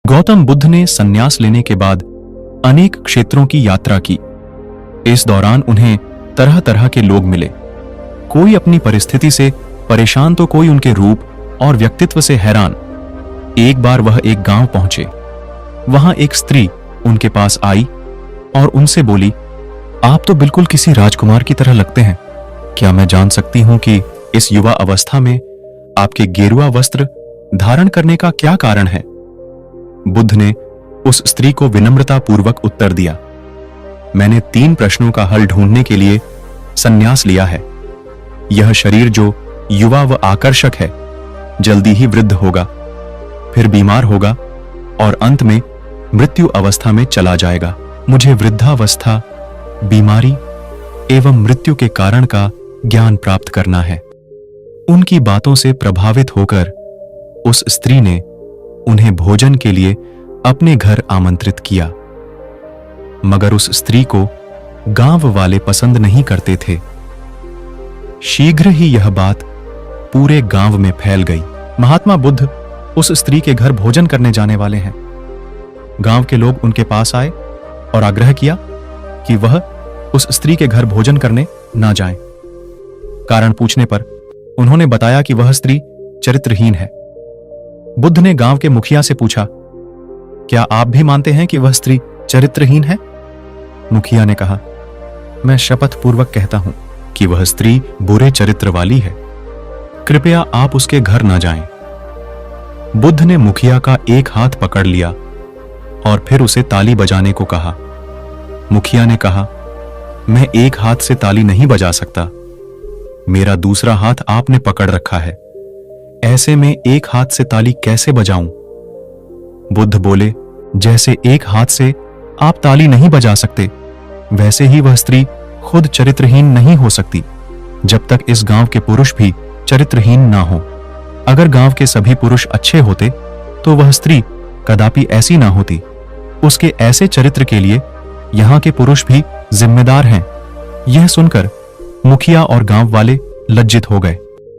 गौतम बुद्ध ने संन्यास लेने के बाद अनेक क्षेत्रों की यात्रा की। इस दौरान उन्हें तरह तरह के लोग मिले। कोई अपनी परिस्थिति से परेशान तो कोई उनके रूप और व्यक्तित्व से हैरान। एक बार वह एक गांव पहुंचे। वहां एक स्त्री उनके पास आई और उनसे बोली, आप तो बिल्कुल किसी राजकुमार की तरह लगते हैं। क्या मैं जान सकती हूं कि इस युवा अवस्था में आपके गेरुआ वस्त्र धारण करने का क्या कारण है? बुद्ध ने उस स्त्री को विनम्रता पूर्वक उत्तर दिया, मैंने 3 प्रश्नों का हल ढूंढने के लिए संन्यास लिया है। यह शरीर जो युवा व आकर्षक है, जल्दी ही वृद्ध होगा, फिर बीमार होगा और अंत में मृत्यु अवस्था में चला जाएगा। मुझे वृद्धावस्था, बीमारी एवं मृत्यु के कारण का ज्ञान प्राप्त करना है। उनकी बातों से प्रभावित होकर उस स्त्री ने उन्हें भोजन के लिए अपने घर आमंत्रित किया। मगर उस स्त्री को गांव वाले पसंद नहीं करते थे। शीघ्र ही यह बात पूरे गांव में फैल गई। महात्मा बुद्ध उस स्त्री के घर भोजन करने जाने वाले हैं। गांव के लोग उनके पास आए और आग्रह किया कि वह उस स्त्री के घर भोजन करने ना जाएं। कारण पूछने पर उन्होंने बताया कि वह स्त्री चरित्रहीन है। बुद्ध ने गांव के मुखिया से पूछा, क्या आप भी मानते हैं कि वह स्त्री चरित्रहीन है? मुखिया ने कहा, मैं शपथ पूर्वक कहता हूं कि वह स्त्री बुरे चरित्र वाली है। कृपया आप उसके घर न जाएं। बुद्ध ने मुखिया का एक हाथ पकड़ लिया और फिर उसे ताली बजाने को कहा। मुखिया ने कहा, मैं एक हाथ से ताली नहीं बजा सकता। मेरा दूसरा हाथ आपने पकड़ रखा है। ऐसे में एक हाथ से ताली कैसे बजाऊं? बुद्ध बोले, जैसे एक हाथ से आप ताली नहीं बजा सकते, वैसे ही वह स्त्री खुद चरित्रहीन नहीं हो सकती जब तक इस गांव के पुरुष भी चरित्रहीन ना हो। अगर गांव के सभी पुरुष अच्छे होते तो वह स्त्री कदापि ऐसी ना होती। उसके ऐसे चरित्र के लिए यहां के पुरुष भी जिम्मेदार हैं। यह सुनकर मुखिया और गांव वाले लज्जित हो गए।